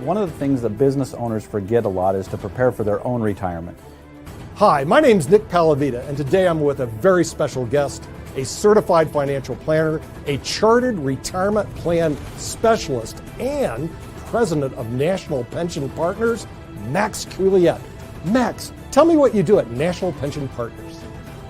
one of the things that business owners forget a lot is to prepare for their own retirement. Hi, my name's Nick Palavita, and today I'm with a very special guest, a certified financial planner, a chartered retirement plan specialist, and president of National Pension Partners, Max Couliet. Max, tell me what you do at National Pension Partners.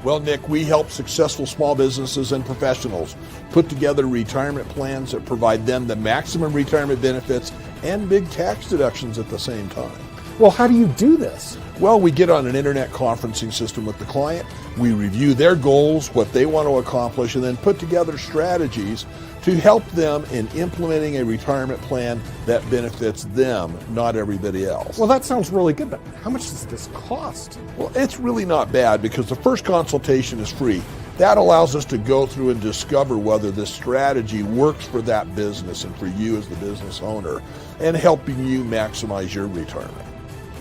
Well, Nick, we help successful small businesses and professionals put together retirement plans that provide them the maximum retirement benefits and big tax deductions at the same time. Well, how do you do this? Well, we get on an internet conferencing system with the client. We review their goals, what they want to accomplish, and then put together strategies to help them in implementing a retirement plan that benefits them, not everybody else. Well, that sounds really good, but how much does this cost? Well, it's really not bad because the first consultation is free. That allows us to go through and discover whether this strategy works for that business and for you as the business owner and helping you maximize your retirement.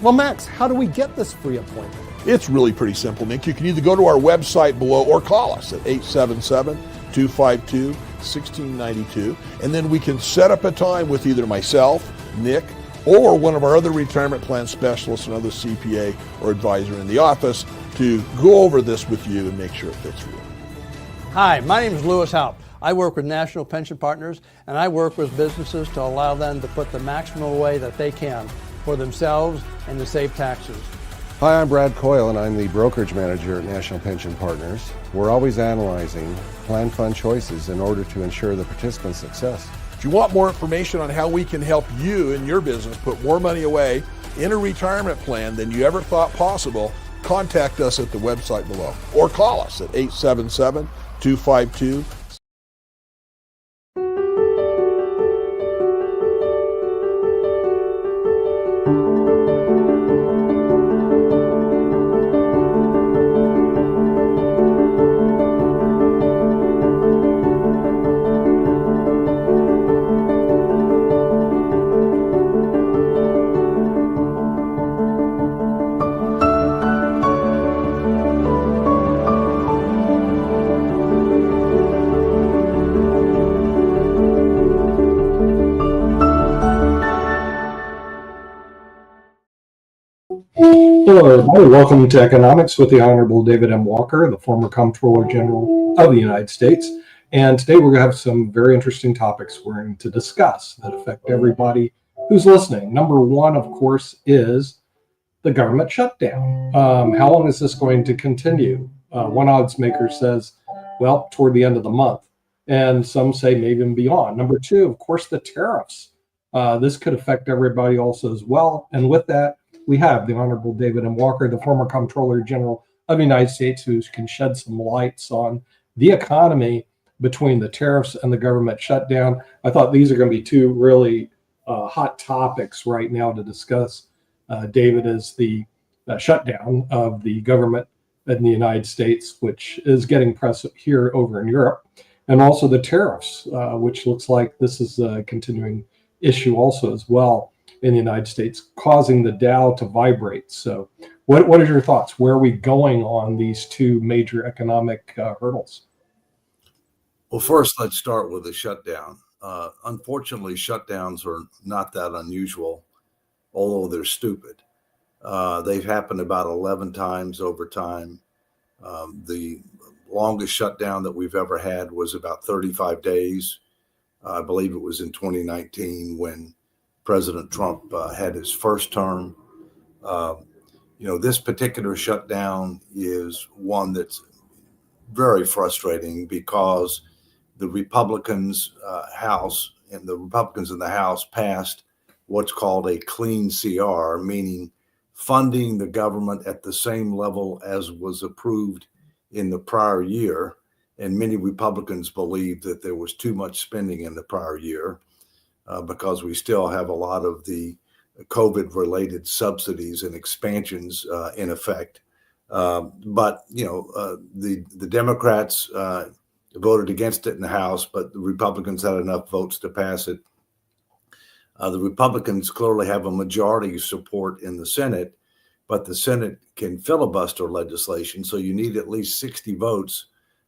Well, Max, how do we get this free appointment? It's really pretty simple, Nick. You can either go to our website below or call us at 877-252-1692, and then we can set up a time with either myself, Nick, or one of our other retirement plan specialists, another CPA or advisor in the office to go over this with you and make sure it fits for you. Hi, my name is Lewis Haupt. I work with National Pension Partners, and I work with businesses to allow them to put the maximum away that they can for themselves and to save taxes. Hi, I'm Brad Coyle, and I'm the brokerage manager at National Pension Partners. We're always analyzing plan fund choices in order to ensure the participant's success. If you want more information on how we can help you and your business put more money away in a retirement plan than you ever thought possible, contact us at the website below or call us at 877-252-1692. Hello, everybody. Welcome to Economics with the Honorable David M. Walker, the former Comptroller General of the United States. And today we're going to have some very interesting topics we're going to discuss that affect everybody who's listening. Number one, of course, is the government shutdown. How long is this going to continue? One odds maker says, well, toward the end of the month. And some say maybe even beyond. Number two, of course, the tariffs. This could affect everybody also as well. And with that, we have the Honorable David M. Walker, the former Comptroller General of the United States, who can shed some lights on the economy between the tariffs and the government shutdown. I thought these are going to be two really hot topics right now to discuss. David, is the shutdown of the government in the United States, which is getting press here over in Europe, and also the tariffs, which looks like this is a continuing issue also as well in the United States, causing the Dow to vibrate. So what are your thoughts? Where are we going on these two major economic hurdles? Well, first, let's start with the shutdown. Unfortunately, shutdowns are not that unusual, although they're stupid. They've happened about 11 times over time. The longest shutdown that we've ever had was about 35 days. I believe it was in 2019 when President Trump had his first term. This particular shutdown is one that's very frustrating because the Republicans House and the Republicans in the House passed what's called a clean CR, meaning funding the government at the same level as was approved in the prior year. And many Republicans believe that there was too much spending in the prior year. Because we still have a lot of the COVID-related subsidies and expansions in effect. But the Democrats voted against it in the House, but the Republicans had enough votes to pass it. The Republicans clearly have a majority support in the Senate, but the Senate can filibuster legislation, so you need at least 60 votes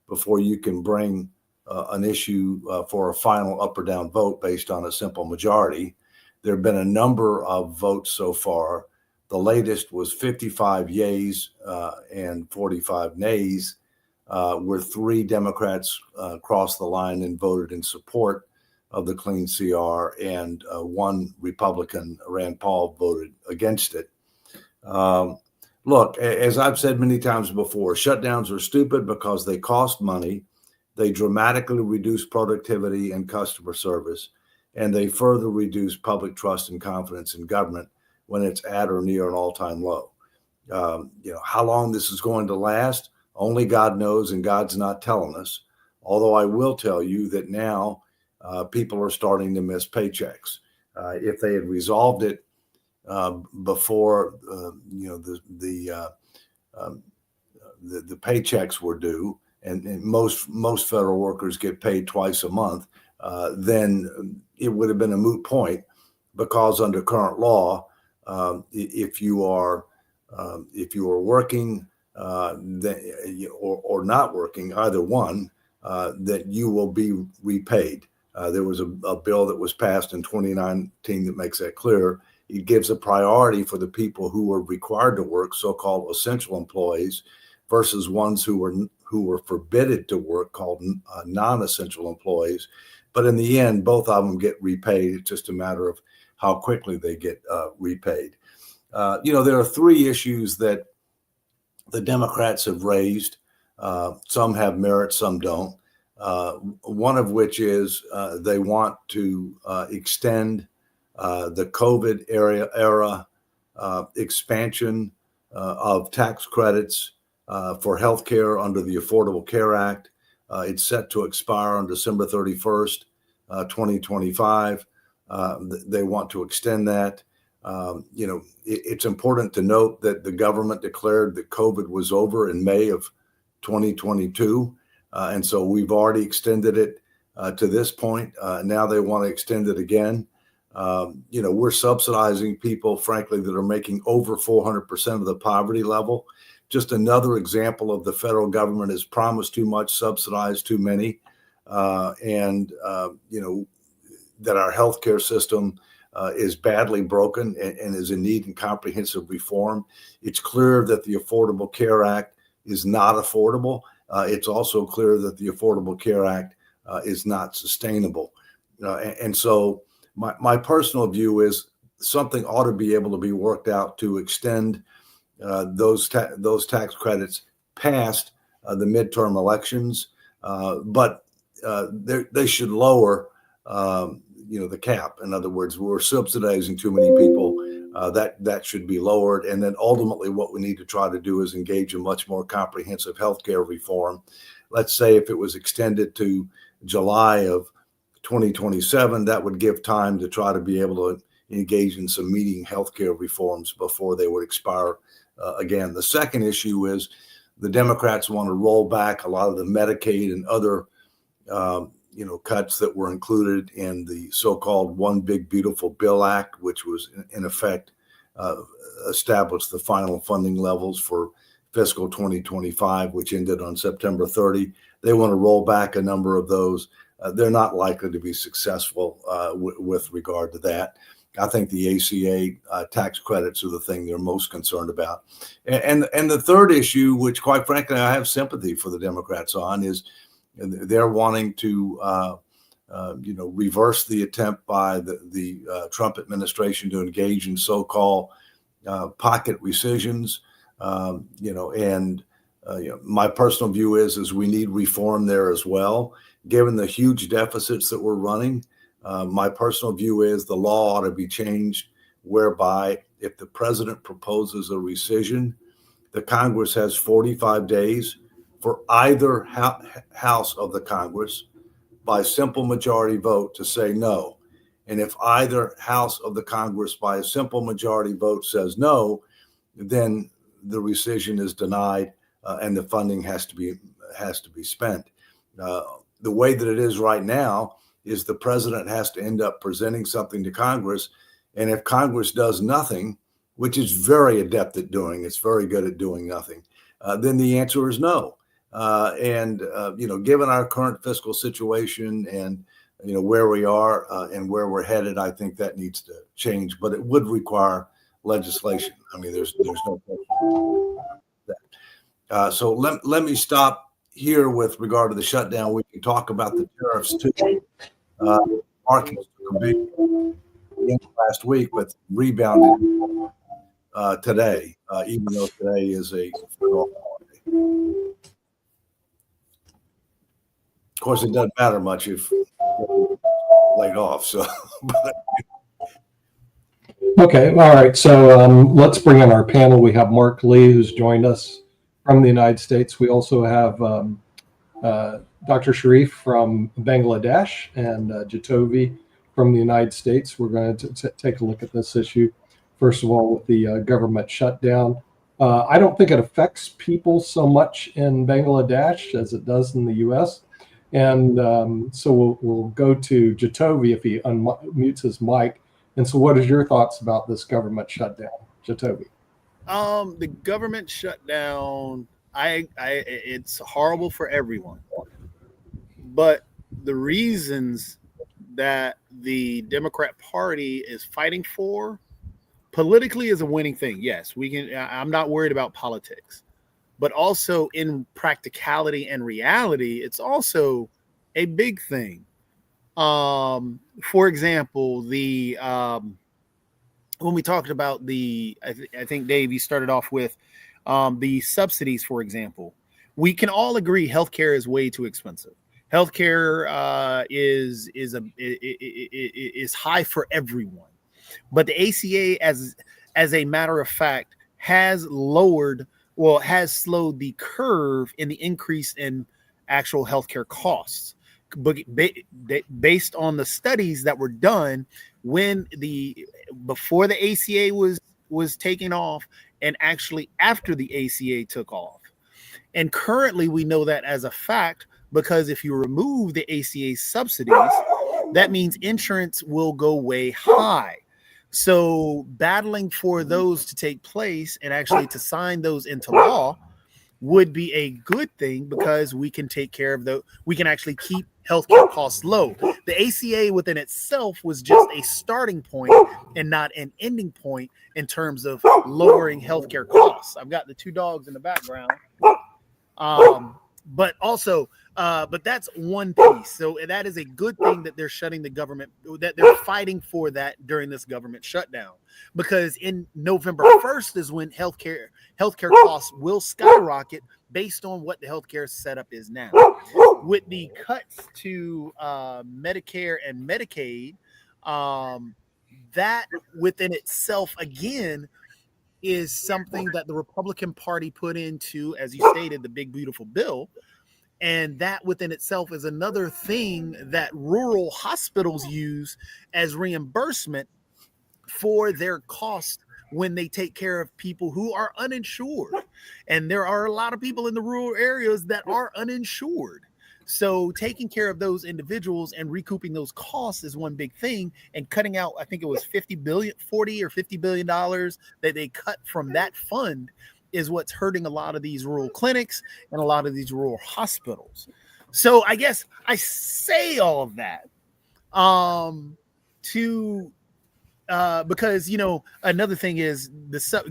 before you can bring an issue for a final up or down vote based on a simple majority. There have been a number of votes so far. The latest was 55 yeas and 45 nays, where 3 Democrats crossed the line and voted in support of the clean CR, and 1 Republican, Rand Paul, voted against it. Look, as I've said many times before, shutdowns are stupid because they cost money, they dramatically reduce productivity and customer service, and they further reduce public trust and confidence in government when it's at or near an all-time low. How long this is going to last, only God knows, and God's not telling us. Although I will tell you that now people are starting to miss paychecks. If they had resolved it before the paychecks were due, and most federal workers get paid twice a month, then it would have been a moot point, because under current law, if you are working or not working, either one, that you will be repaid. There was a bill that was passed in 2019 that makes that clear. It gives a priority for the people who are required to work, so-called essential employees, versus ones who were forbidden to work, called non-essential employees. But in the end, both of them get repaid. It's just a matter of how quickly they get repaid. There are 3 issues that the Democrats have raised. Some have merit, some don't. One of which is they want to extend the COVID era expansion of tax credits for healthcare under the Affordable Care Act. It's set to expire on December 31st, 2025. They want to extend that. It's important to note that the government declared that COVID was over in May of 2022. And so we've already extended it to this point. Now they want to extend it again. We're subsidizing people, frankly, that are making over 400% of the poverty level. Just another example of the federal government has promised too much, subsidized too many, and that our healthcare system is badly broken and is in need of comprehensive reform. It's clear that the Affordable Care Act is not affordable. It's also clear that the Affordable Care Act is not sustainable. And so my personal view is something ought to be able to be worked out to extend those tax credits past the midterm elections, but they should lower the cap. In other words, we're subsidizing too many people. That should be lowered. And then ultimately what we need to try to do is engage in much more comprehensive healthcare reform. Let's say if it was extended to July of 2027, that would give time to try to be able to engage in some meaty healthcare reforms before they would expire again. The second issue is the Democrats want to roll back a lot of the Medicaid and other cuts that were included in the so-called One Big Beautiful Bill Act, which was in effect established the final funding levels for fiscal 2025, which ended on September 30. They want to roll back a number of those. They're not likely to be successful with regard to that. I think the ACA tax credits are the thing they're most concerned about. And the third issue, which quite frankly I have sympathy for the Democrats on, is they're wanting to reverse the attempt by the Trump administration to engage in so-called pocket rescissions. My personal view is we need reform there as well. Given the huge deficits that we're running, my personal view is the law ought to be changed, whereby if the president proposes a rescission, the Congress has 45 days for either house of the Congress by simple majority vote to say no. And if either house of the Congress by a simple majority vote says no, then the rescission is denied and the funding has to be spent. The way that it is right now is the president has to end up presenting something to Congress. And if Congress does nothing, which is very adept at doing, it's very good at doing nothing, then the answer is no. Given our current fiscal situation and where we are and where we're headed. I think that needs to change, but it would require legislation. I mean, there's no question that. So let me stop here with regard to the shutdown. We can talk about the tariffs too. Markets took a big last week, but rebounded today, even though today is a federal holiday. Of course, it doesn't matter much if you're laid off. So, Okay, all right. So let's bring in our panel. We have Mark Lee, who's joined us from the United States. We also have Dr. Sharif from Bangladesh and Jatovi from the United States. We're going to take a look at this issue. First of all, with the government shutdown. I don't think it affects people so much in Bangladesh as it does in the U.S. And so we'll go to Jatovi if he unmutes his mic. And so what is your thoughts about this government shutdown, Jatovi? The government shutdown, it's horrible for everyone. But the reasons that the Democrat Party is fighting for politically is a winning thing. Yes, I'm not worried about politics. But also in practicality and reality, it's also a big thing. For example, when we talked about I think Dave, you started off with the subsidies, for example. We can all agree healthcare is way too expensive. Healthcare is high for everyone, but the ACA, as a matter of fact, has slowed the curve in the increase in actual healthcare costs. But based on the studies that were done before the ACA was taken off and actually after the ACA took off. And currently we know that as a fact, because if you remove the ACA subsidies, that means insurance will go way high. So battling for those to take place and actually to sign those into law would be a good thing, because we can take care of we can actually keep healthcare costs low. The ACA within itself was just a starting point and not an ending point in terms of lowering healthcare costs. I've got the two dogs in the background. But that's one piece. So that is a good thing that they're shutting the government, that they're fighting for that during this government shutdown, because in November 1st is when healthcare costs will skyrocket based on what the healthcare setup is now. With the cuts to Medicare and Medicaid, that within itself, again, is something that the Republican Party put into, as you stated, the big, beautiful bill. And that within itself is another thing that rural hospitals use as reimbursement for their cost when they take care of people who are uninsured. And there are a lot of people in the rural areas that are uninsured. So taking care of those individuals and recouping those costs is one big thing. And cutting out, I think it was $40 or $50 billion that they cut from that fund is what's hurting a lot of these rural clinics and a lot of these rural hospitals. So I guess I say all of that because, another thing is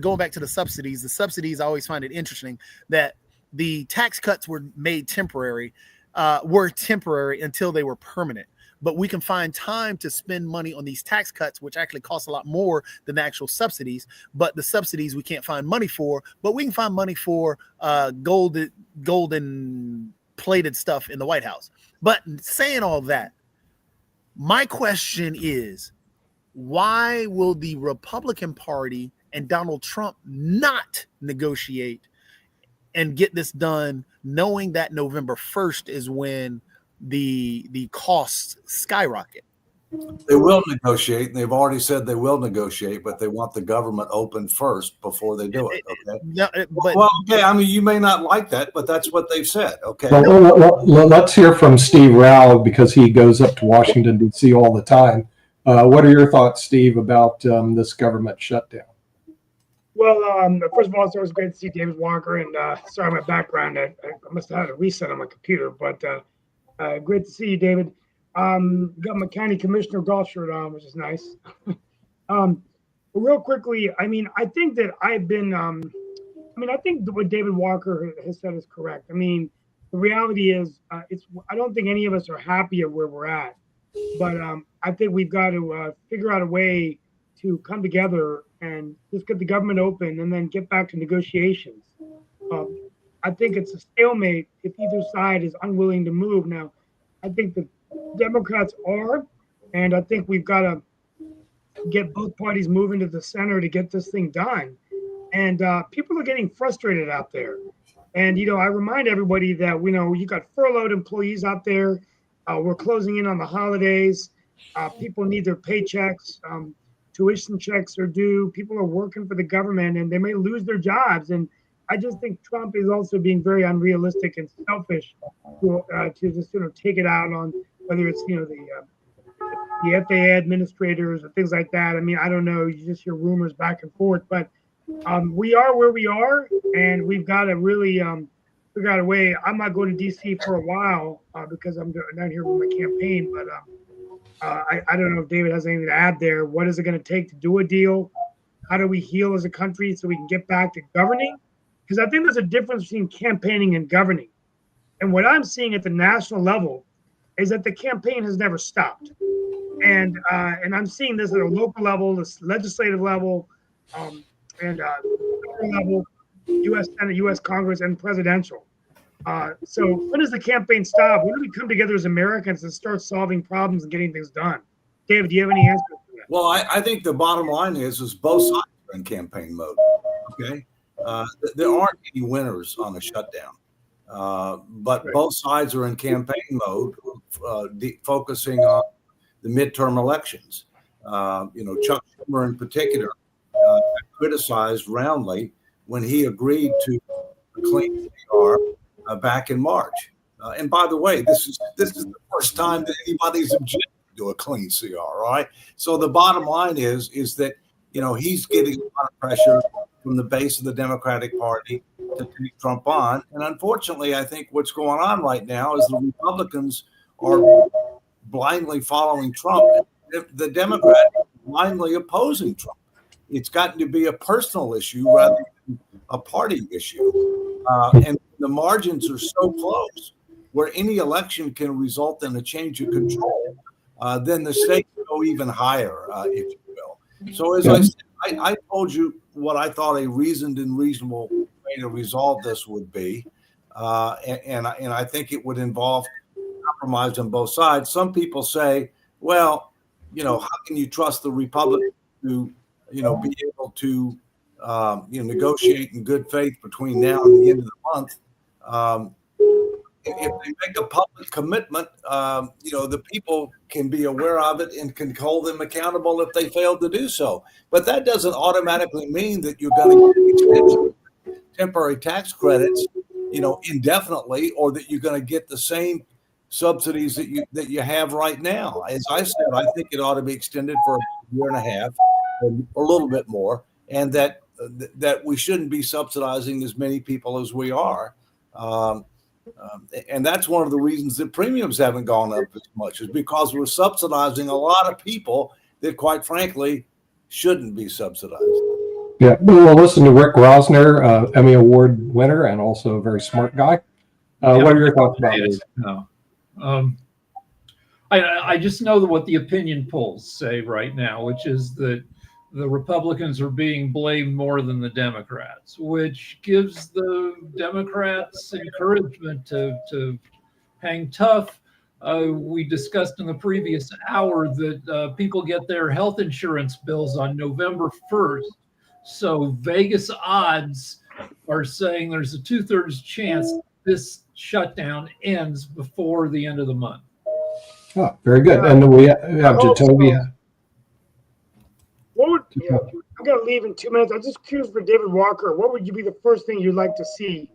going back to the subsidies, I always find it interesting that the tax cuts were made temporary until they were permanent. But we can find time to spend money on these tax cuts, which actually cost a lot more than the actual subsidies. But the subsidies we can't find money for, but we can find money for golden plated stuff in the White House. But saying all that, my question is, why will the Republican Party and Donald Trump not negotiate and get this done, knowing that November 1st is when the costs skyrocket? They will negotiate, and they've already said they will negotiate, but they want the government open first before they do it. Okay. No, okay. I mean, you may not like that, but that's what they've said. Okay. Well, let's hear from Steve Rao, because he goes up to Washington, D.C. all the time. What are your thoughts, Steve, about this government shutdown? Well, first of all, it's always great to see David Walker. And sorry, my background, I must have had a reset on my computer, but great to see you, David. Got my county commissioner golf shirt on, which is nice. Real quickly, I mean, I think that I've been, I think what David Walker has said is correct. I mean, the reality is, I don't think any of us are happy at where we're at, but I think we've got to figure out a way to come together and just get the government open and then get back to negotiations. I think it's a stalemate if either side is unwilling to move. Now, I think the Democrats are, and I think we've got to get both parties moving to the center to get this thing done. And people are getting frustrated out there. And, I remind everybody that, you got furloughed employees out there. We're closing in on the holidays. People need their paychecks. Tuition checks are due. People are working for the government and they may lose their jobs. And I just think Trump is also being very unrealistic and selfish to just take it out on whether it's, the FAA administrators or things like that. I mean, I don't know. You just hear rumors back and forth, but we are where we are, and we've got to really figure out a way. I'm not going to DC for a while because I'm down here with my campaign, but I don't know if David has anything to add there. What is it going to take to do a deal? How do we heal as a country so we can get back to governing? Because I think there's a difference between campaigning and governing. And what I'm seeing at the national level is that the campaign has never stopped. And I'm seeing this at a local level, this legislative level, and federal level, U.S. Senate, U.S. Congress, and presidential. So when does the campaign stop? When do we come together as Americans and start solving problems and getting things done? David, do you have any answers to that? Well, I think the bottom line is both sides are in campaign mode. Okay, there aren't any winners on a shutdown, but both sides are in campaign mode, focusing on the midterm elections. Chuck Schumer in particular criticized roundly when he agreed to the clean CR back in March. And by the way, this is the first time that anybody's objected to a clean CR, right? So the bottom line is that he's getting a lot of pressure from the base of the Democratic Party to take Trump on. And unfortunately, I think what's going on right now is the Republicans are blindly following Trump. The Democrats are blindly opposing Trump. It's gotten to be a personal issue rather than a party issue. And the margins are so close where any election can result in a change of control, then the stakes go even higher, if you will. So as I said, I told you what I thought a reasoned and reasonable way to resolve this would be. And I think it would involve compromise on both sides. Some people say, well, how can you trust the Republicans to, be able to, negotiate in good faith between now and the end of the month? If they make a public commitment, the people can be aware of it and can hold them accountable if they fail to do so. But that doesn't automatically mean that you're going to get temporary tax credits, indefinitely, or that you're going to get the same subsidies that you have right now. As I said, I think it ought to be extended for a year and a half, or a little bit more, and that we shouldn't be subsidizing as many people as we are. And that's one of the reasons that premiums haven't gone up as much, is because we're subsidizing a lot of people that, quite frankly, shouldn't be subsidized. Yeah, we'll listen to Rick Rosner, Emmy Award winner and also a very smart guy. What are your thoughts about this? No. I just know what the opinion polls say right now, which is that the Republicans are being blamed more than the Democrats, which gives the Democrats encouragement to hang tough. We discussed in the previous hour that people get their health insurance bills on November 1st. So Vegas odds are saying there's a 2/3 chance this shutdown ends before the end of the month. Oh, very good. And then we have Jacoby. I'm going to leave in 2 minutes. I'm just curious for David Walker. What would be the first thing you'd like to see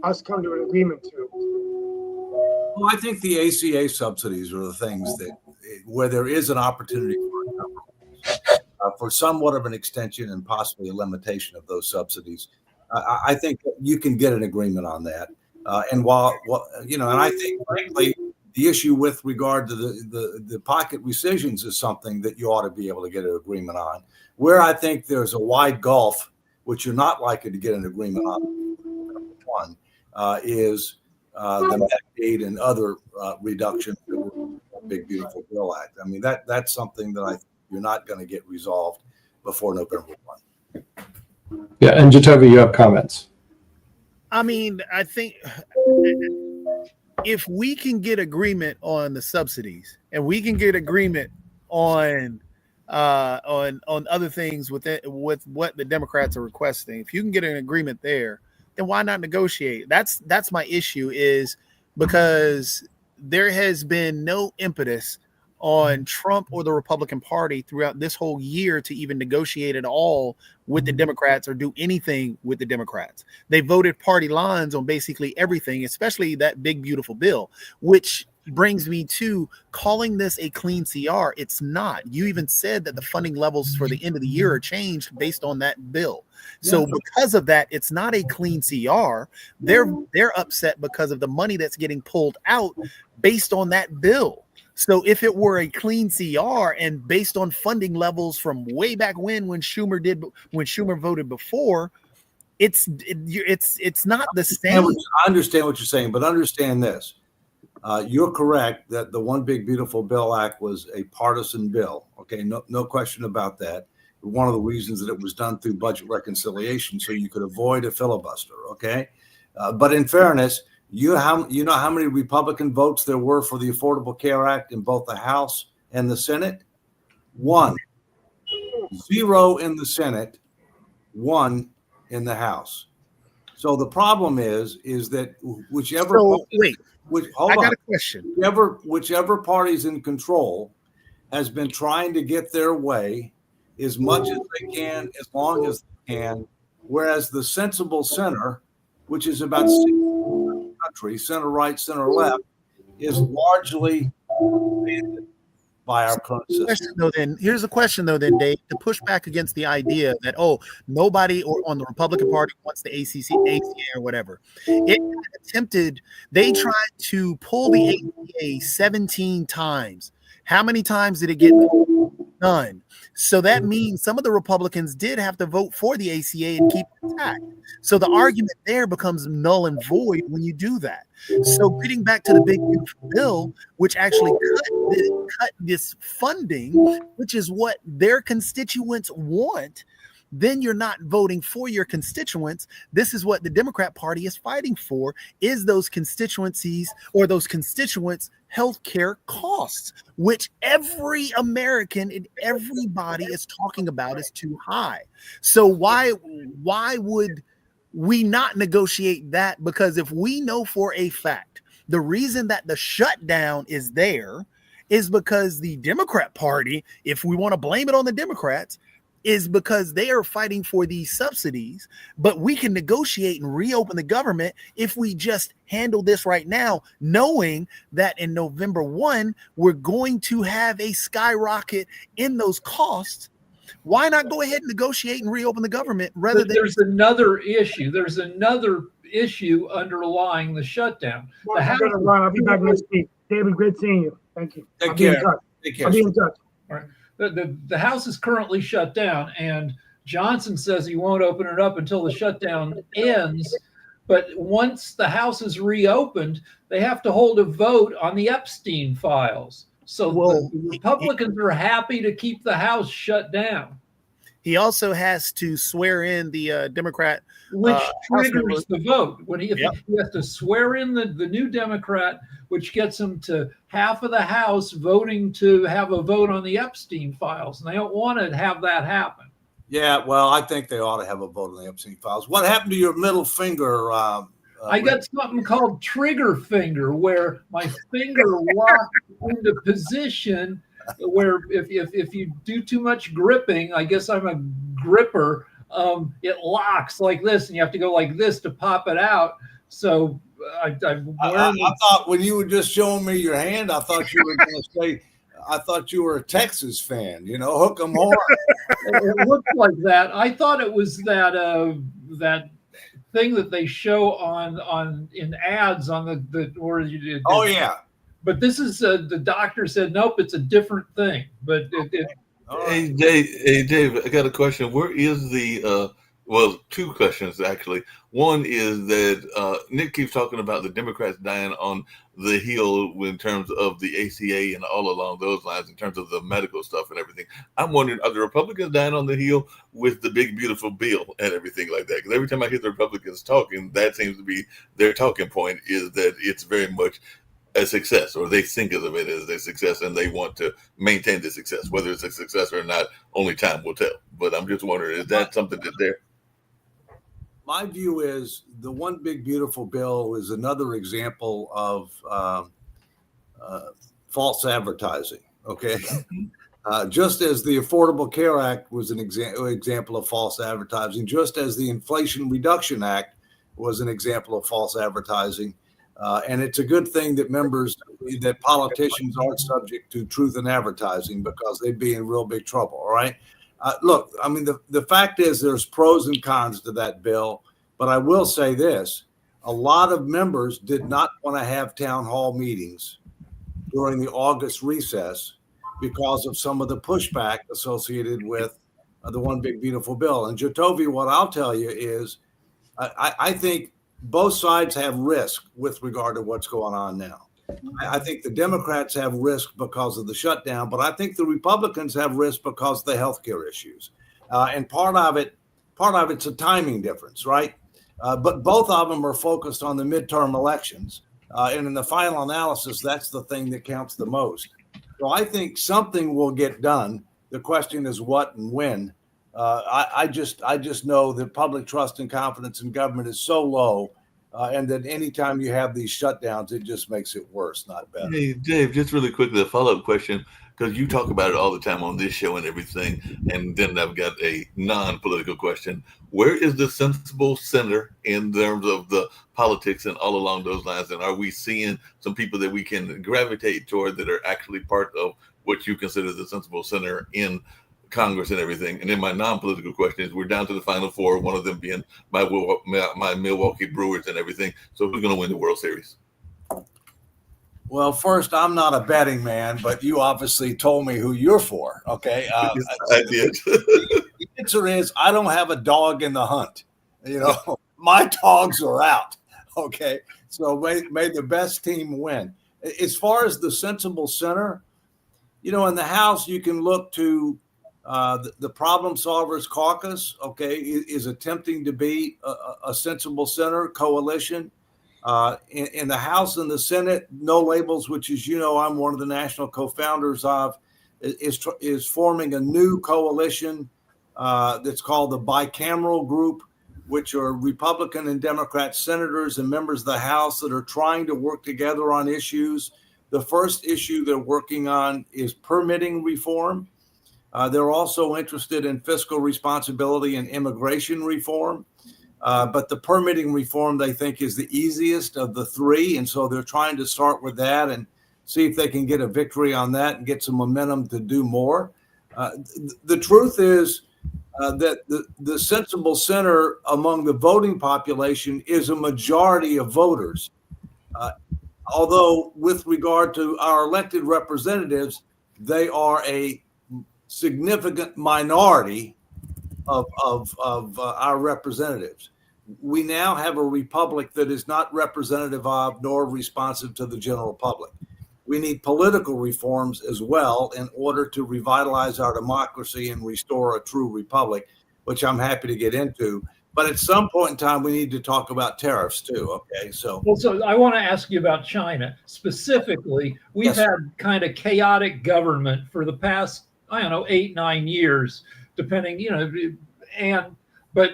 us come to an agreement to? Well, I think the ACA subsidies are the things that, where there is an opportunity for somewhat of an extension and possibly a limitation of those subsidies. I think you can get an agreement on that. And I think, frankly, The issue with regard to the pocket rescissions is something that you ought to be able to get an agreement on. Where I think there's a wide gulf, which you're not likely to get an agreement on, one is the Medicaid and other reductions that were in the Big Beautiful Bill Act. I mean, that's something that you're not going to get resolved before November 1. Yeah, and Jatovi, you have comments. I mean, I think if we can get agreement on the subsidies and we can get agreement on other things with what the Democrats are requesting, if you can get an agreement there, then why not negotiate? That's my issue, is because there has been no impetus on Trump or the Republican Party throughout this whole year to even negotiate at all with the Democrats or do anything with the Democrats. They voted party lines on basically everything, especially that big, beautiful bill, which brings me to calling this a clean CR. It's not. You even said that the funding levels for the end of the year are changed based on that bill. So because of that, it's not a clean CR. They're upset because of the money that's getting pulled out based on that bill. So if it were a clean CR and based on funding levels from way back when Schumer voted before, it's not the same. I understand what you're saying, but understand this. You're correct that the One Big Beautiful Bill Act was a partisan bill. Okay, no question about that. One of the reasons that it was done through budget reconciliation, so you could avoid a filibuster. Okay, but in fairness, you know how many Republican votes there were for the Affordable Care Act in both the House and the Senate? 1. 0 in the Senate, 1 in the House. So the problem is that whichever. So, wait. I got a question. Whichever party's in control has been trying to get their way as much as they can, as long as they can, whereas the sensible center, which is about country, center right, center left, is largely abandoned by our current system. Here's a question, though, then, Dave, to push back against the idea that, nobody on the Republican Party wants the ACA or whatever. They tried to pull the ACA 17 times. How many times did it get pulled? None. So that means some of the Republicans did have to vote for the ACA and keep it intact. So the argument there becomes null and void when you do that. So getting back to the Big Beautiful Bill, which actually cut this funding, which is what their constituents want, then you're not voting for your constituents. This is what the Democrat Party is fighting for, is those constituencies or those constituents' healthcare costs, which every American and everybody is talking about is too high. So why would we not negotiate that? Because if we know for a fact the reason that the shutdown is there is because the Democrat Party, if we want to blame it on the Democrats, is because they are fighting for these subsidies, but we can negotiate and reopen the government if we just handle this right now, knowing that in November 1, we're going to have a skyrocket in those costs. Why not go ahead and negotiate and reopen the government rather than... There's another issue. There's another issue underlying the shutdown. I'll be back next week. David, great seeing you. Thank you. Take care. I'll be in touch. All right. The House is currently shut down, and Johnson says he won't open it up until the shutdown ends. But once the House is reopened, they have to hold a vote on the Epstein files. So the Republicans are happy to keep the House shut down. He also has to swear in the Democrat, which triggers the vote. When he has to swear in the new Democrat, which gets him to half of the House voting to have a vote on the Epstein files, and they don't want to have that happen. Yeah, well, I think they ought to have a vote on the Epstein files. What happened to your middle finger? I got something called trigger finger, where my finger locks into position. Where if you do too much gripping, I guess I'm a gripper, it locks like this, and you have to go like this to pop it out. So I thought when you were just showing me your hand, I thought you were going to say, I thought you were a Texas fan, hook 'em horn. It looked like that. I thought it was that thing that they show on in ads on the where you did. Oh yeah. But this is the doctor said, nope, it's a different thing. But Hey, Dave, I got a question. Where is the well, two questions actually. One is that Nick keeps talking about the Democrats dying on the Hill in terms of the ACA and all along those lines, in terms of the medical stuff and everything. I'm wondering, are the Republicans dying on the Hill with the big, beautiful bill and everything like that? Because every time I hear the Republicans talking, that seems to be their talking point, is that it's very much a success, or they think of it as a success, and they want to maintain the success. Whether it's a success or not, only time will tell. But I'm just wondering, is that something that they're... My view is the one big beautiful bill is another example of false advertising. Okay, just as the Affordable Care Act was an example of false advertising, just as the Inflation Reduction Act was an example of false advertising. And it's a good thing that politicians aren't subject to truth in advertising, because they'd be in real big trouble. All right. Look, I mean, the fact is there's pros and cons to that bill, but I will say this: a lot of members did not want to have town hall meetings during the August recess because of some of the pushback associated with the one big beautiful bill. And Jatovia, what I'll tell you is I think both sides have risk with regard to what's going on now. I think the Democrats have risk because of the shutdown, but I think the Republicans have risk because of the healthcare issues. And part of it's a timing difference, right? But both of them are focused on the midterm elections. And in the final analysis, that's the thing that counts the most. So I think something will get done. The question is what and when. I just know that public trust and confidence in government is so low, and that anytime you have these shutdowns, it just makes it worse, not better. Hey, Dave, just really quickly, a follow-up question, because you talk about it all the time on this show and everything, and then I've got a non-political question. Where is the sensible center in terms of the politics and all along those lines? And are we seeing some people that we can gravitate toward that are actually part of what you consider the sensible center in Congress and everything? And then my non-political question is, we're down to the Final Four, one of them being my Milwaukee Brewers and everything. So who's going to win the World Series? Well, first, I'm not a betting man, but you obviously told me who you're for. Okay. I did. The answer is I don't have a dog in the hunt. You know, my dogs are out. Okay. So may the best team win. As far as the sensible center, you know, in the House, you can look to the Problem Solvers Caucus, okay, is attempting to be a sensible center coalition. In the House and the Senate, No Labels, which, as you know, I'm one of the national co-founders of, is forming a new coalition that's called the Bicameral Group, which are Republican and Democrat senators and members of the House that are trying to work together on issues. The first issue they're working on is permitting reform. They're also interested in fiscal responsibility and immigration reform. But the permitting reform, they think, is the easiest of the three. And so they're trying to start with that and see if they can get a victory on that and get some momentum to do more. The truth is that the sensible center among the voting population is a majority of voters. Although with regard to our elected representatives, they are a significant minority of our representatives. We now have a republic that is not representative of nor responsive to the general public. We need political reforms as well in order to revitalize our democracy and restore a true republic, which I'm happy to get into. But at some point in time, we need to talk about tariffs too. Okay, so I want to ask you about China specifically. We've had kind of chaotic government for the past, 8-9 years, depending, but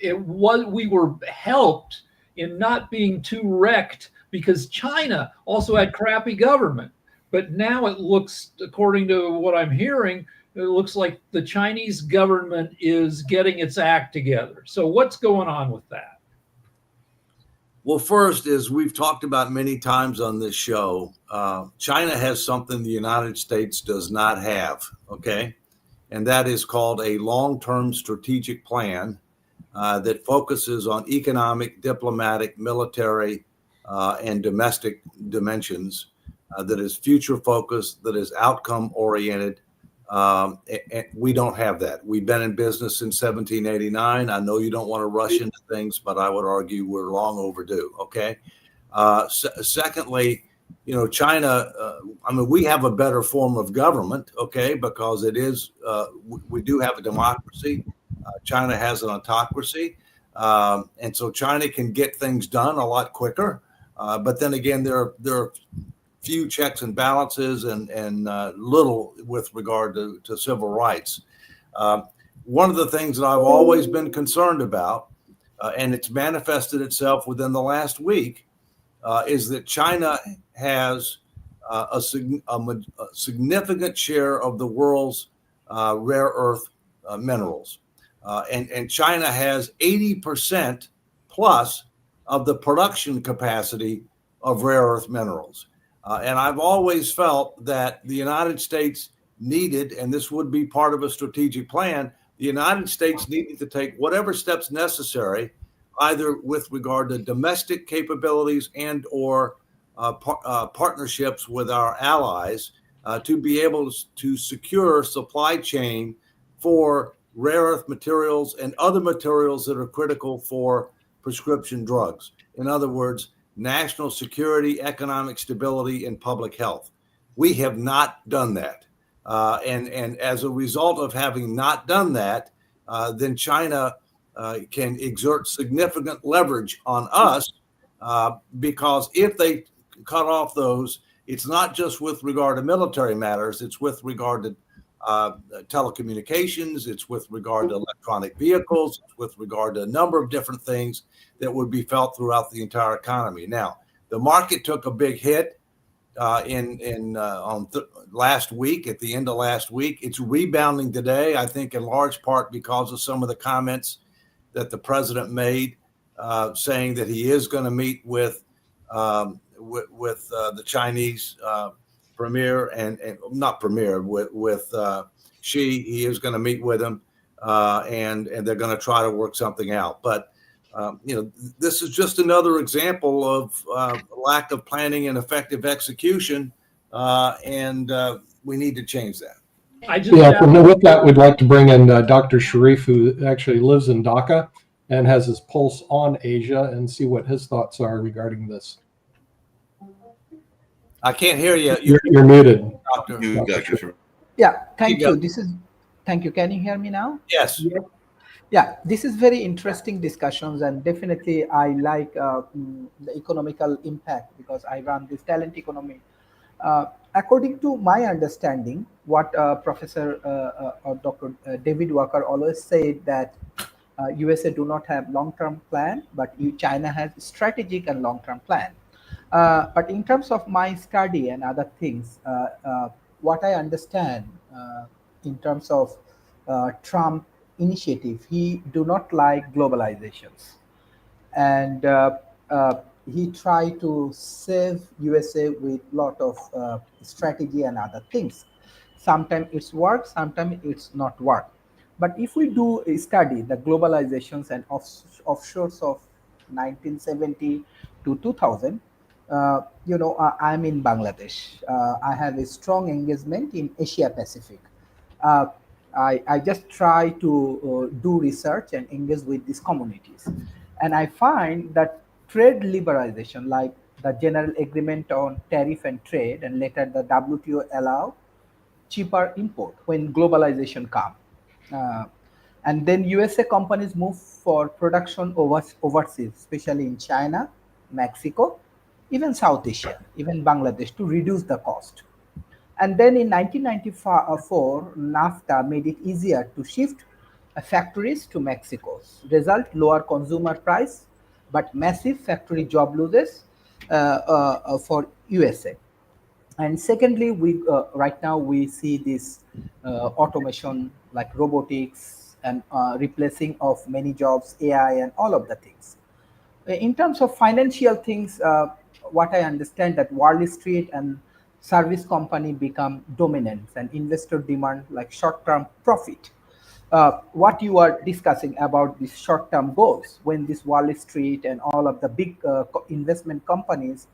we were helped in not being too wrecked because China also had crappy government. But now it looks, according to what I'm hearing, it looks like the Chinese government is getting its act together. So what's going on with that? Well, first, as we've talked about many times on this show, China has something the United States does not have, okay? And that is called a long-term strategic plan that focuses on economic, diplomatic, military, and domestic dimensions that is future focused, that is outcome oriented. And we don't have that. We've been in business since 1789. I know you don't want to rush into things, but I would argue we're long overdue. Okay. Secondly, China, I mean, we have a better form of government, okay, because it is, we do have a democracy. China has an autocracy. And so China can get things done a lot quicker. But then again, there are few checks and balances and little with regard to civil rights. One of the things that I've always been concerned about, and it's manifested itself within the last week, is that China has a significant share of the world's rare earth minerals. And China has 80% plus of the production capacity of rare earth minerals. And I've always felt that the United States needed, and this would be part of a strategic plan, the United States needed to take whatever steps necessary, either with regard to domestic capabilities and or partnerships with our allies to be able to secure supply chain for rare earth materials and other materials that are critical for prescription drugs. In other words, national security, economic stability, and public health. We have not done that. And as a result of having not done that, then China can exert significant leverage on us because if they cut off those, it's not just with regard to military matters, it's with regard to telecommunications, it's with regard to electronic vehicles, it's with regard to a number of different things that would be felt throughout the entire economy. Now, the market took a big hit last week, at the end of last week. It's rebounding today, I think in large part because of some of the comments that the president made, saying that he is going to meet with the Chinese premier and not premier with Xi. He is going to meet with him, and they're going to try to work something out. But this is just another example of lack of planning and effective execution, and we need to change that. With that, we'd like to bring in Dr. Sharif, who actually lives in Dhaka and has his pulse on Asia, and see what his thoughts are regarding this. I can't hear you. You're muted, Doctor. Yeah, thank you. Thank you. Can you hear me now? Yes. Yeah, this is very interesting discussions, and definitely I like the economical impact because I run this talent economy. According to my understanding, what Professor or Dr. David Walker always said that USA do not have long-term plan, but China has strategic and long-term plan. But in terms of my study and other things, what I understand in terms of Trump initiative, he do not like globalizations, and he tried to save USA with lot of strategy and other things. Sometimes it's work, sometimes it's not work. But if we do a study the globalizations and offshores of 1970 to 2000, I'm in Bangladesh. I have a strong engagement in Asia Pacific. I just try to do research and engage with these communities. And I find that trade liberalization, like the general agreement on tariff and trade, and later the WTO allow cheaper import when globalization come. And then USA companies move for production overseas, especially in China, Mexico, even South Asia, even Bangladesh, to reduce the cost. And then in 1994, NAFTA made it easier to shift factories to Mexico. Result, lower consumer price, but massive factory job losses for USA. And secondly, we right now we see this automation like robotics and replacing of many jobs, AI and all of the things. In terms of financial things, what I understand that Wall Street and service company become dominant and investor demand like short-term profit. What you are discussing about these short-term goals, when this Wall Street and all of the big investment companies,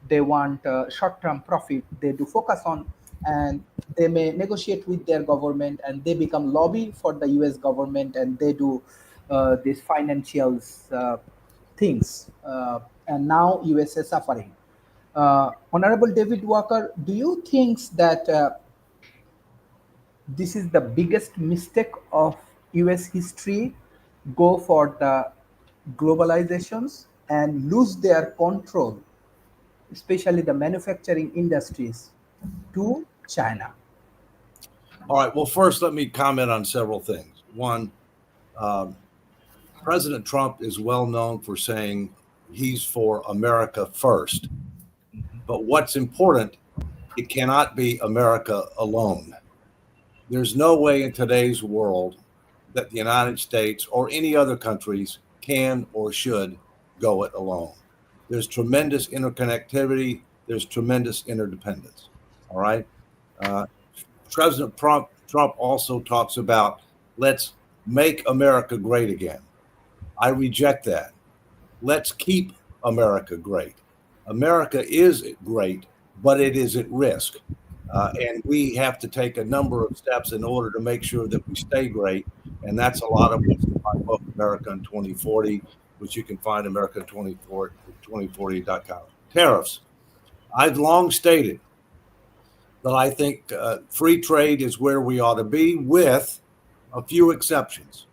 they want short-term profit, they do focus on, and they may negotiate with their government, and they become lobby for the US government, and they do these financials things, and now USA suffering. Honorable David Walker, do you think that this is the biggest mistake of US history, go for the globalizations and lose their control, especially the manufacturing industries, to China? All right. Well, first, let me comment on several things. One, President Trump is well known for saying he's for America first. But what's important, it cannot be America alone. There's no way in today's world that the United States or any other countries can or should go it alone. There's tremendous interconnectivity. There's tremendous interdependence. All right. President Trump also talks about let's make America great again. I reject that. Let's keep America great. America is great, but it is at risk. And we have to take a number of steps in order to make sure that we stay great. And that's a lot of what's in my book, America in 2040, which you can find America2040.com. Tariffs. I've long stated that I think free trade is where we ought to be, with a few exceptions.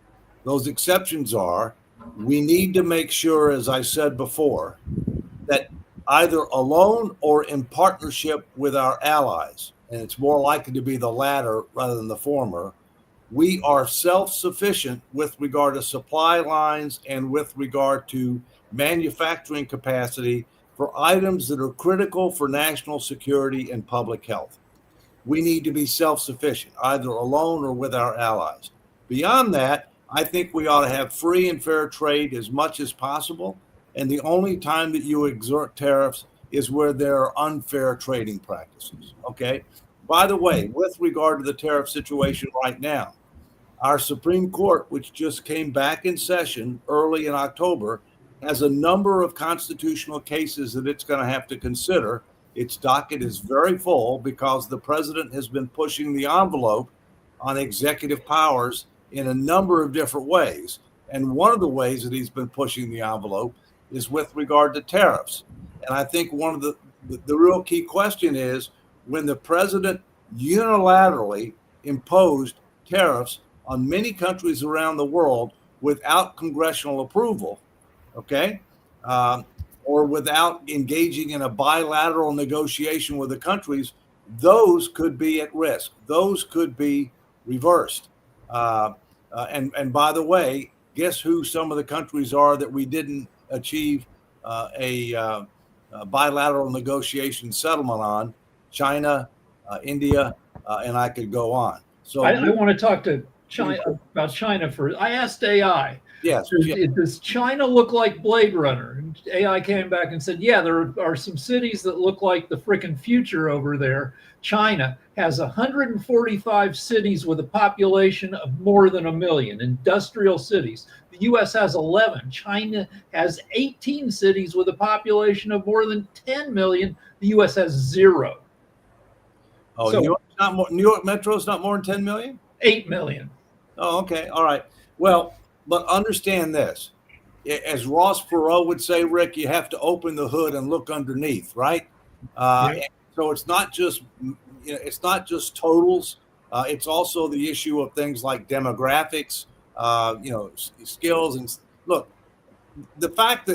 Those exceptions are, we need to make sure, as I said before, that either alone or in partnership with our allies, and it's more likely to be the latter rather than the former, we are self-sufficient with regard to supply lines and with regard to manufacturing capacity for items that are critical for national security and public health. We need to be self-sufficient, either alone or with our allies. Beyond that, I think we ought to have free and fair trade as much as possible. And the only time that you exert tariffs is where there are unfair trading practices. Okay. By the way, with regard to the tariff situation right now, our Supreme Court, which just came back in session early in October, has a number of constitutional cases that it's going to have to consider. Its docket is very full because the president has been pushing the envelope on executive powers in a number of different ways. And one of the ways that he's been pushing the envelope is with regard to tariffs. And I think one of the real key question is, when the president unilaterally imposed tariffs on many countries around the world without congressional approval, okay, or without engaging in a bilateral negotiation with the countries, those could be at risk. Those could be reversed. And by the way, guess who some of the countries are that we didn't achieve a bilateral negotiation settlement on? China, India, and I could go on. So I want to talk to China about China first. I asked AI. Yes. Does China look like Blade Runner? And AI came back and said, yeah, there are some cities that look like the frickin' future over there. China has 145 cities with a population of more than 1 million, industrial cities. The U.S. has 11. China has 18 cities with a population of more than 10 million. The U.S. has 0. Oh, so, New York Metro is not more than 10 million? 8 million. Oh, okay. All right. Well, but understand this. As Ross Perot would say, Rick, you have to open the hood and look underneath, right? Yeah. So it's not just totals. It's also the issue of things like demographics, skills. And look, the fact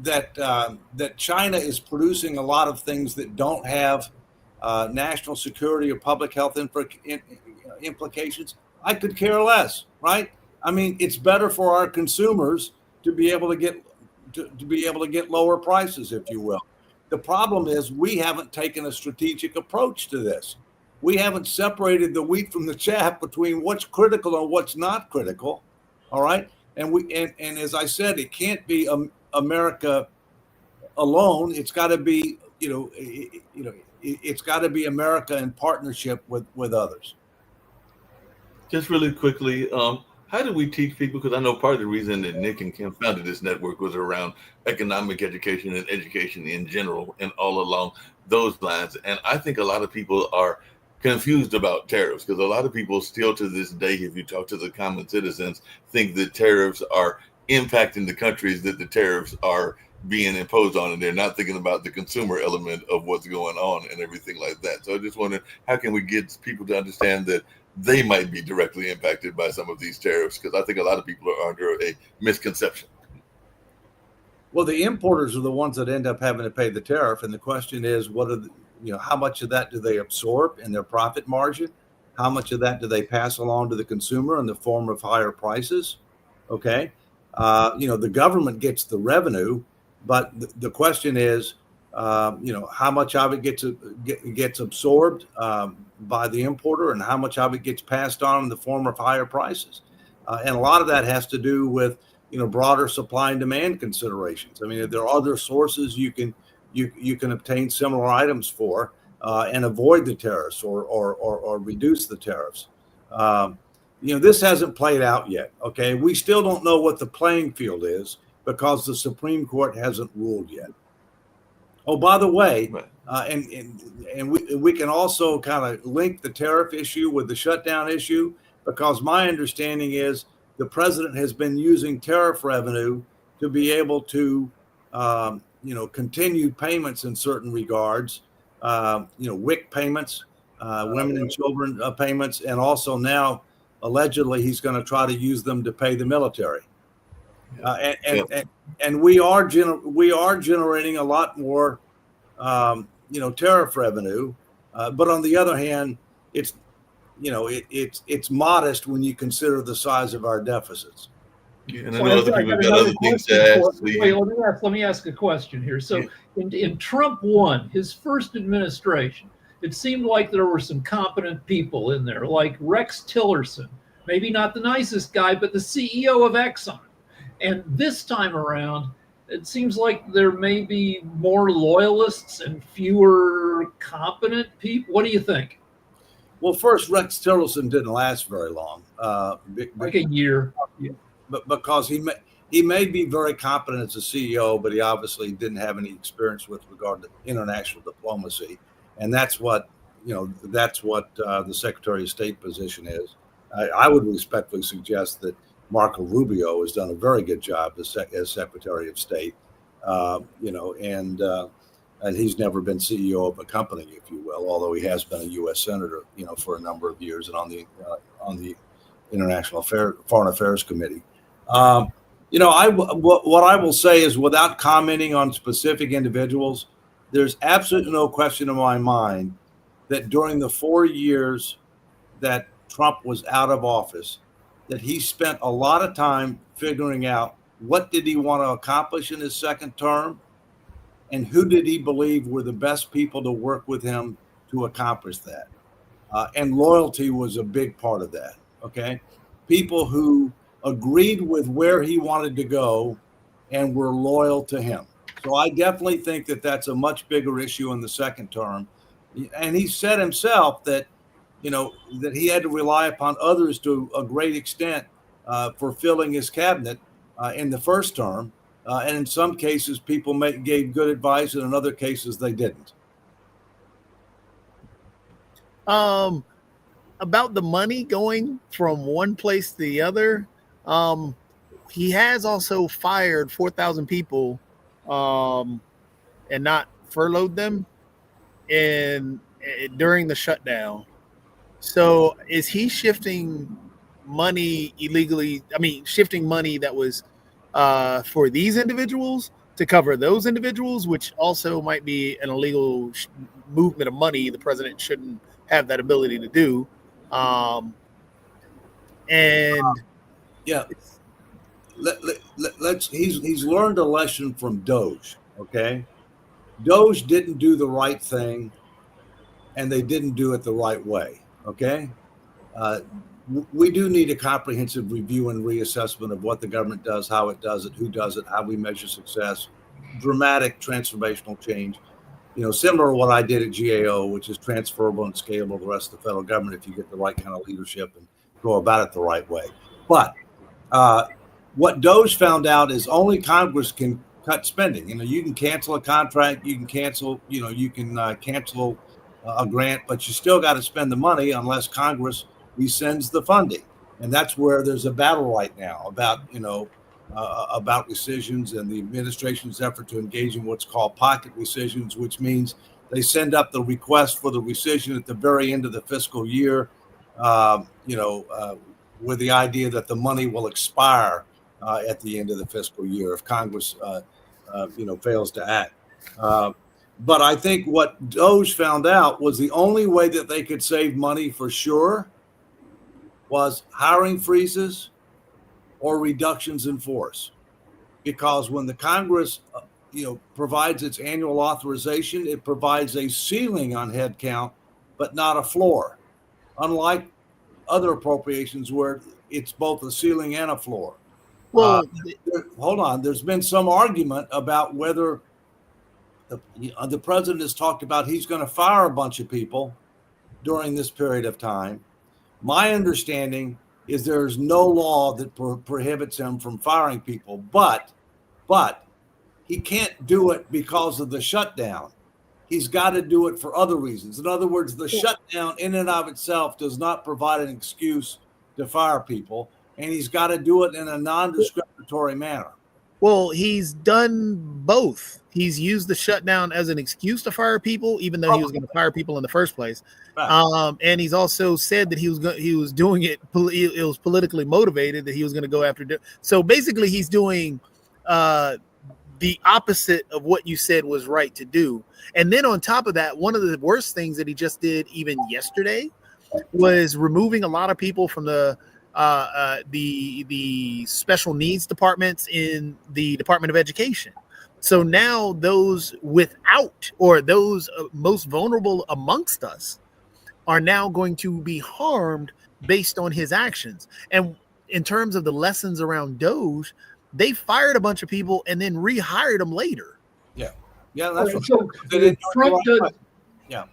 that China is producing a lot of things that don't have national security or public health implications, I could care less, right? I mean, it's better for our consumers to be able to get lower prices, if you will. The problem is we haven't taken a strategic approach to this. We haven't separated the wheat from the chaff between what's critical and what's not critical. All right, and as I said, it can't be America alone. It's got to be it's got to be America in partnership with others. Just really quickly, how do we teach people? Because I know part of the reason that Nick and Kim founded this network was around economic education and education in general and all along those lines. And I think a lot of people are confused about tariffs because a lot of people still to this day, if you talk to the common citizens, think that tariffs are impacting the countries that the tariffs are being imposed on, and they're not thinking about the consumer element of what's going on and everything like that. So I just wonder, how can we get people to understand that they might be directly impacted by some of these tariffs? Because I think a lot of people are under a misconception. Well, the importers are the ones that end up having to pay the tariff, and the question is, what are the, how much of that do they absorb in their profit margin? How much of that do they pass along to the consumer in the form of higher prices? Okay, the government gets the revenue, but the question is, how much of it gets absorbed by the importer, and how much of it gets passed on in the form of higher prices, and a lot of that has to do with broader supply and demand considerations. I mean, if there are other sources you can obtain similar items for and avoid the tariffs or reduce the tariffs. This hasn't played out yet. Okay, we still don't know what the playing field is because the Supreme Court hasn't ruled yet. Oh, by the way, and we can also kind of link the tariff issue with the shutdown issue, because my understanding is the president has been using tariff revenue to be able to, continue payments in certain regards, WIC payments, women and children payments, and also now allegedly he's going to try to use them to pay the military. And we are generating a lot more, tariff revenue, but on the other hand, it's modest when you consider the size of our deficits. And I know other people have got other things to ask. Let me ask a question here. So in Trump 1, his first administration, it seemed like there were some competent people in there, like Rex Tillerson, maybe not the nicest guy, but the CEO of Exxon. And this time around, it seems like there may be more loyalists and fewer competent people. What do you think? Well, first, Rex Tillerson didn't last very long. Like a year. Yeah. But because he may be very competent as a CEO, but he obviously didn't have any experience with regard to international diplomacy. And that's what the Secretary of State position is. I would respectfully suggest that Marco Rubio has done a very good job as Secretary of State, and he's never been CEO of a company, if you will, although he has been a U.S. Senator, for a number of years and on the International Foreign Affairs Committee. What I will say is, without commenting on specific individuals, there's absolutely no question in my mind that during the 4 years that Trump was out of office, that he spent a lot of time figuring out what did he want to accomplish in his second term, and who did he believe were the best people to work with him to accomplish that. And loyalty was a big part of that, okay? People who agreed with where he wanted to go and were loyal to him. So I definitely think that that's a much bigger issue in the second term. And he said himself that, that he had to rely upon others to a great extent for filling his cabinet in the first term. And in some cases, people gave good advice, and in other cases, they didn't. About the money going from one place to the other, he has also fired 4,000 people and not furloughed them during the shutdown. So is he shifting money illegally? I mean, shifting money that was for these individuals to cover those individuals, which also might be an illegal movement of money. The president shouldn't have that ability to do. He's learned a lesson from Doge. Okay, Doge didn't do the right thing, and they didn't do it the right way. Okay, we do need a comprehensive review and reassessment of what the government does, how it does it, who does it, how we measure success. Dramatic transformational change, similar to what I did at GAO, which is transferable and scalable to the rest of the federal government if you get the right kind of leadership and go about it the right way. But what Doge found out is only Congress can cut spending. You can cancel a contract, you can cancel, you can cancel a grant, but you still got to spend the money unless Congress rescinds the funding. And that's where there's a battle right now about rescissions and the administration's effort to engage in what's called pocket rescissions, which means they send up the request for the rescission at the very end of the fiscal year, with the idea that the money will expire at the end of the fiscal year if Congress, fails to act. But I think what Doge found out was the only way that they could save money for sure was hiring freezes or reductions in force. Because when the Congress, provides its annual authorization, it provides a ceiling on headcount, but not a floor. Unlike other appropriations where it's both a ceiling and a floor. Well, hold on. There's been some argument about whether the president has talked about he's going to fire a bunch of people during this period of time. My understanding is there's no law that prohibits him from firing people, but he can't do it because of the shutdown. He's got to do it for other reasons. In other words, the shutdown in and of itself does not provide an excuse to fire people, and he's got to do it in a non-discriminatory manner. Well, he's done both. He's used the shutdown as an excuse to fire people, even though he was going to fire people in the first place. Right. And he's also said that he was doing it. It was politically motivated that he was going to go after. So basically, he's doing the opposite of what you said was right to do. And then on top of that, one of the worst things that he just did even yesterday was removing a lot of people from the special needs departments in the Department of Education. So now those without, or those most vulnerable amongst us, are now going to be harmed based on his actions. And in terms of the lessons around Doge, they fired a bunch of people and then rehired them later. Yeah, that's right. So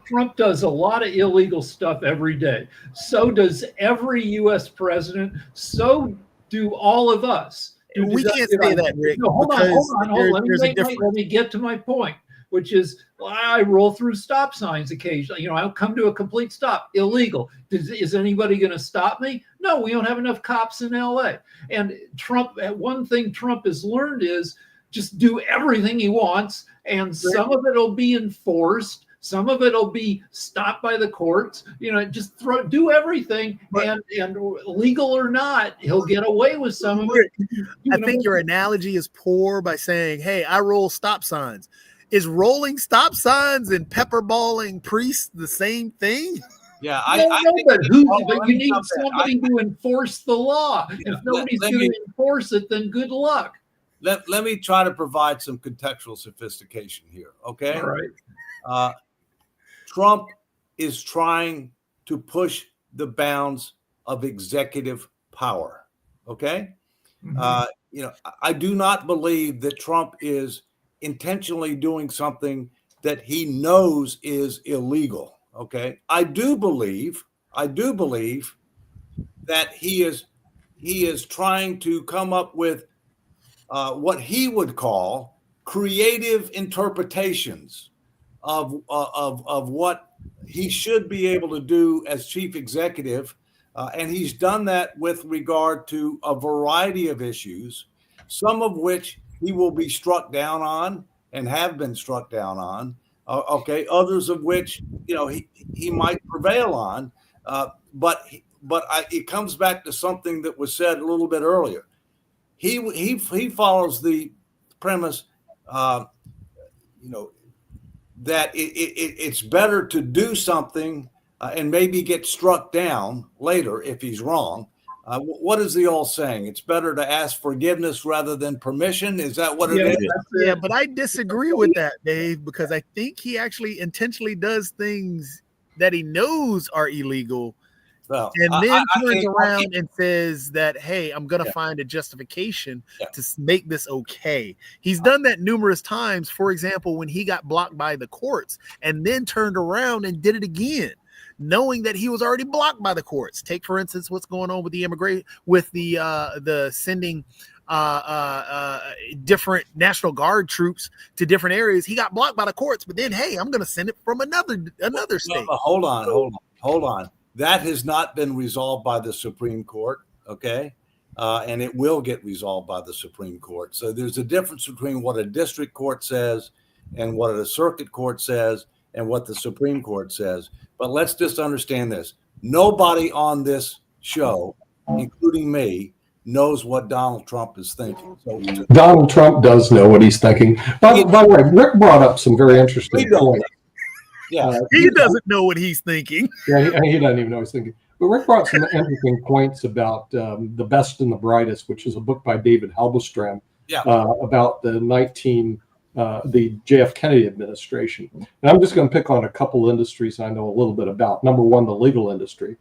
Trump does a lot of illegal stuff every day. So does every U.S. president. So do all of us. We can't say that, Rick. No, hold on. Let me get to my point, which is I roll through stop signs occasionally. I'll come to a complete stop. Illegal. Is anybody going to stop me? No, we don't have enough cops in L.A. And one thing Trump has learned is just do everything he wants, and some of it will be enforced. Some of it will be stopped by the courts. Just do everything, and legal or not, he'll get away with some of it. I think your analogy is poor by saying, "Hey, I roll stop signs." Is rolling stop signs and pepperballing priests the same thing? Yeah, but you need somebody to enforce the law. If nobody's going to enforce it, then good luck. Let me try to provide some contextual sophistication here, okay? All right. Trump is trying to push the bounds of executive power, okay? Mm-hmm. I do not believe that Trump is intentionally doing something that he knows is illegal, okay? I do believe that he is trying to come up with what he would call creative interpretations of what he should be able to do as chief executive. And he's done that with regard to a variety of issues, some of which he will be struck down on and have been struck down on. Others of which, he might prevail on. But it comes back to something that was said a little bit earlier. He follows the premise, that it's better to do something and maybe get struck down later if he's wrong. What is the old saying? It's better to ask forgiveness rather than permission. Is that what it is? Yeah, but I disagree with that, Dave, because I think he actually intentionally does things that he knows are illegal. Well, and then turns around and says that, hey, I'm going to find a justification to make this okay. He's done that numerous times. For example, when he got blocked by the courts and then turned around and did it again. knowing that he was already blocked by the courts. Take, for instance, what's going on with the immigration, with the sending different National Guard troops to different areas. He got blocked by the courts, but then, hey, I'm going to send it from another state. Hold on. That has not been resolved by the Supreme Court, okay? And it will get resolved by the Supreme Court. So there's a difference between what a district court says and what a circuit court says and what the Supreme Court says. But let's just understand this. Nobody on this show, including me, knows what Donald Trump is thinking. So Donald Trump does know what he's thinking. By the way, Rick brought up some very interesting points. Yeah, he doesn't know what he's thinking. Yeah, he doesn't even know what he's thinking. But Rick brought some interesting points about The Best and the Brightest, which is a book by David Halberstam about the JF Kennedy administration. And I'm just going to pick on a couple industries I know a little bit about. Number one, the legal industry.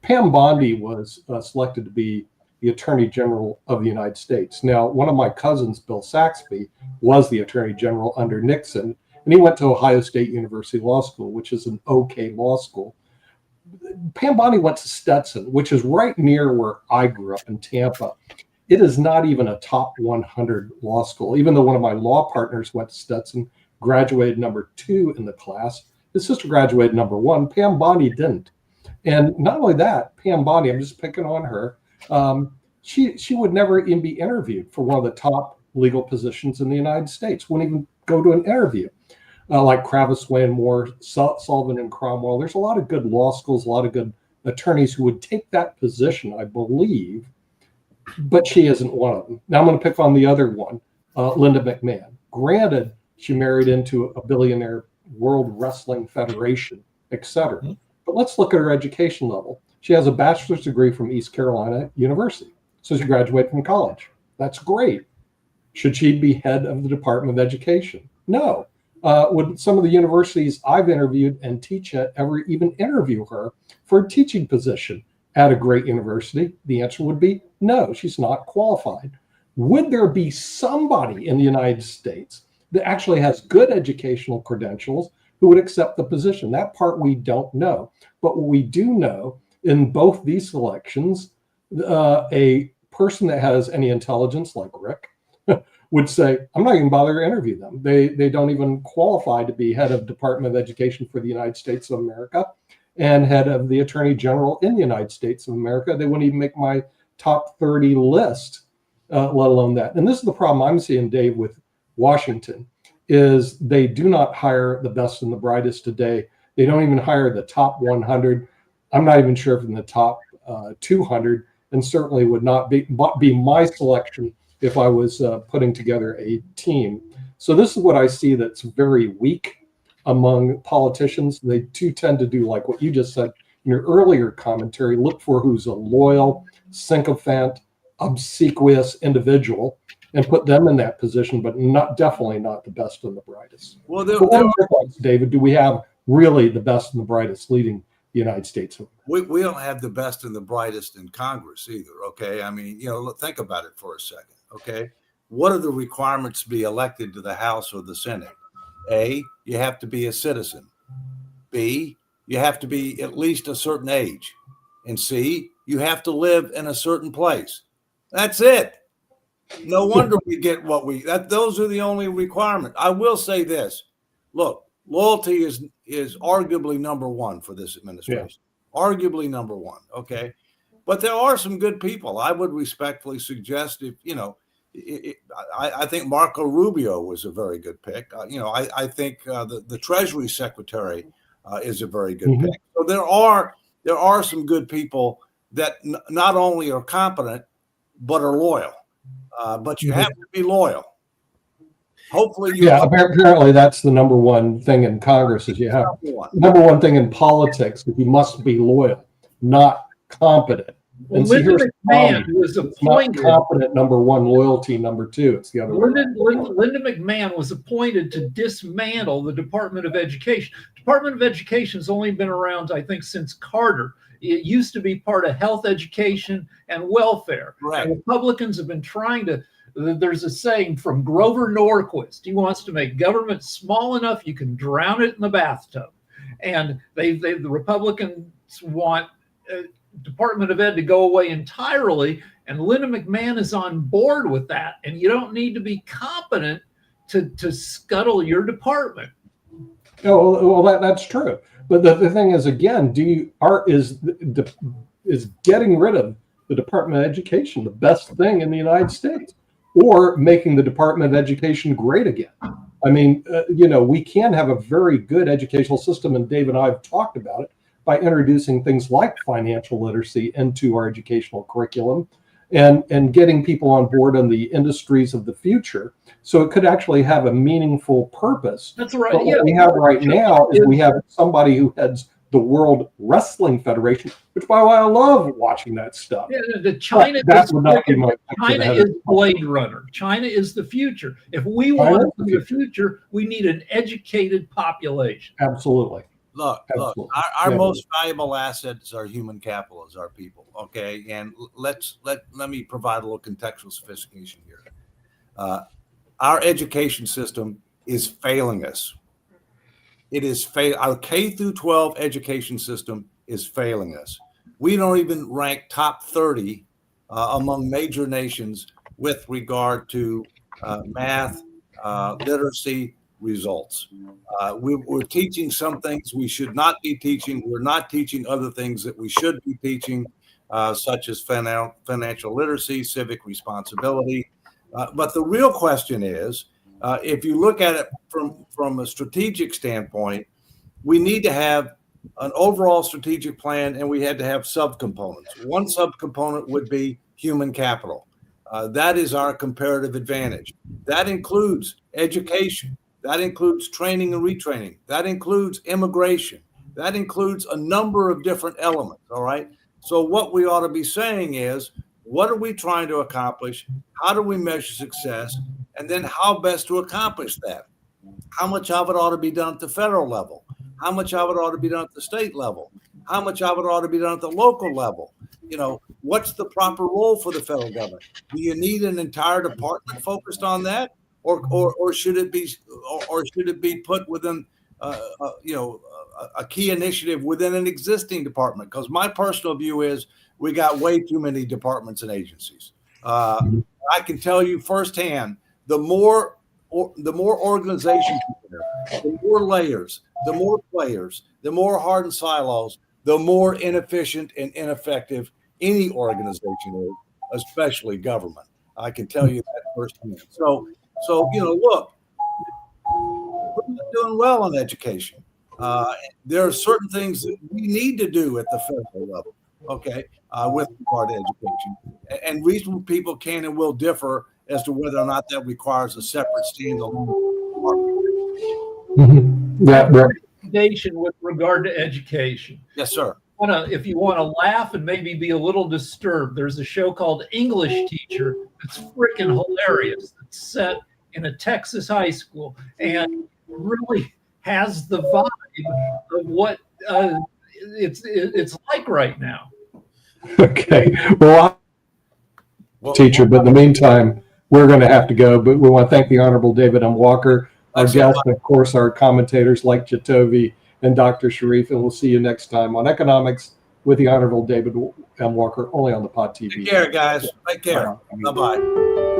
Pam Bondi was selected to be the Attorney General of the United States. Now, one of my cousins, Bill Saxby, was the Attorney General under Nixon, and he went to Ohio State University Law School, which is an okay law school. Pam Bondi went to Stetson, which is right near where I grew up in Tampa. It is not even a top 100 law school, even though one of my law partners went to Stetson, graduated number 2 in the class. His sister graduated number 1. Pam Bondi didn't. And not only that, Pam Bondi, I'm just picking on her, she would never even be interviewed for one of the top legal positions in the United States, wouldn't even go to an interview. Like Kravis, Wayne Moore, Sullivan and Cromwell. There's a lot of good law schools, a lot of good attorneys who would take that position, I believe, but she isn't one of them. Now I'm going to pick on the other one, Linda McMahon. Granted, she married into a billionaire World Wrestling Federation, etc. But let's look at her education level. She has a bachelor's degree from East Carolina University. So she graduated from college. That's great. Should she be head of the Department of Education? No. Would some of the universities I've interviewed and teach at ever even interview her for a teaching position at a great university? The answer would be no, she's not qualified. Would there be somebody in the United States that actually has good educational credentials who would accept the position? That part we don't know. But what we do know in both these selections, a person that has any intelligence like Rick would say, I'm not even bothering to interview them. They don't even qualify to be head of Department of Education for the United States of America and head of the Attorney General in the United States of America. They wouldn't even make my top 30 list, let alone that. And this is the problem I'm seeing, Dave, with Washington, is they do not hire the best and the brightest today. They don't even hire the top 100. I'm not even sure if in the top 200, and certainly would not be my selection if I was putting together a team. So this is what I see that's very weak among politicians. They too tend to do like what you just said in your earlier commentary, look for who's a loyal, sycophant, obsequious individual and put them in that position, but definitely not the best and the brightest. Well, David, do we have really the best and the brightest leading the United States? We don't have the best and the brightest in Congress either, okay? I mean, think about it for a second, okay? What are the requirements to be elected to the House or the Senate? A, you have to be a citizen. B, you have to be at least a certain age. And C, you have to live in a certain place. That's it. No wonder we get those are the only requirements. I will say this. Look, loyalty is arguably number one for this administration. Yeah. Arguably number one, okay? But there are some good people. I would respectfully suggest I think Marco Rubio was a very good pick. I think the Treasury Secretary is a very good pick. So there are some good people that not only are competent, but are loyal. But you have to be loyal. Hopefully, apparently that's the number one thing in Congress is you have number one thing in politics is you must be loyal, not competent. Well, Linda McMahon was appointed. Not competent, number one, loyalty, number two. It's the other way. Linda McMahon was appointed to dismantle the Department of Education. Department of Education has only been around, I think, since Carter. It used to be part of health, education, and welfare. Right. And Republicans have been trying to. There's a saying from Grover Norquist. He wants to make government small enough you can drown it in the bathtub. And the Republicans want Department of Ed to go away entirely, and Linda McMahon is on board with that. And you don't need to be competent to scuttle your department. Oh, well, that's true. But the thing is, again, is getting rid of the Department of Education the best thing in the United States, or making the Department of Education great again? I mean, we can have a very good educational system, and Dave and I have talked about it, by introducing things like financial literacy into our educational curriculum and getting people on board on the industries of the future. So it could actually have a meaningful purpose. That's right. But what we have right now is we have somebody who heads the World Wrestling Federation, which, by the way, I love watching that stuff. Yeah, China is Blade Runner. China is the future. If we want the future, we need an educated population. Absolutely. Look, our most valuable assets are human capital, as our people. Okay, and let me provide a little contextual sophistication here. Our education system is failing us. It is our K through 12 education system is failing us. We don't even rank top 30 among major nations with regard to math, literacy results. We're teaching some things we should not be teaching. We're not teaching other things that we should be teaching, such as financial literacy, civic responsibility. But the real question is, if you look at it from a strategic standpoint, we need to have an overall strategic plan, and we had to have subcomponents. One subcomponent would be human capital. That is our comparative advantage. That includes education. That includes training and retraining. That includes immigration. That includes a number of different elements, all right? So what we ought to be saying is, what are we trying to accomplish? How do we measure success? And then how best to accomplish that? How much of it ought to be done at the federal level? How much of it ought to be done at the state level? How much of it ought to be done at the local level? What's the proper role for the federal government? Do you need an entire department focused on that? Or should it be put within a key initiative within an existing department? Because my personal view is we got way too many departments and agencies. I can tell you firsthand, the more organizations, the more layers, the more players, the more hardened silos, the more inefficient and ineffective any organization is, especially government. I can tell you that firsthand. So look, we're not doing well on education. There are certain things that we need to do at the federal level, okay, with regard to education. And reasonable people can and will differ as to whether or not that requires a separate standalone department. Recommendation with regard to education. Yes, sir. If you want to laugh and maybe be a little disturbed, there's a show called English Teacher. It's freaking hilarious. It's set in a Texas high school and really has the vibe of what it's like right now. Okay. Well, teacher, but in the meantime, we're going to have to go. But we want to thank the Honorable David M. Walker, our guest, and of course, our commentators like Jatovi and Dr. Sharif. And we'll see you next time on Economics with the Honorable David M. Walker, only on the Pod TV. Take care, guys. Take care. Bye-bye.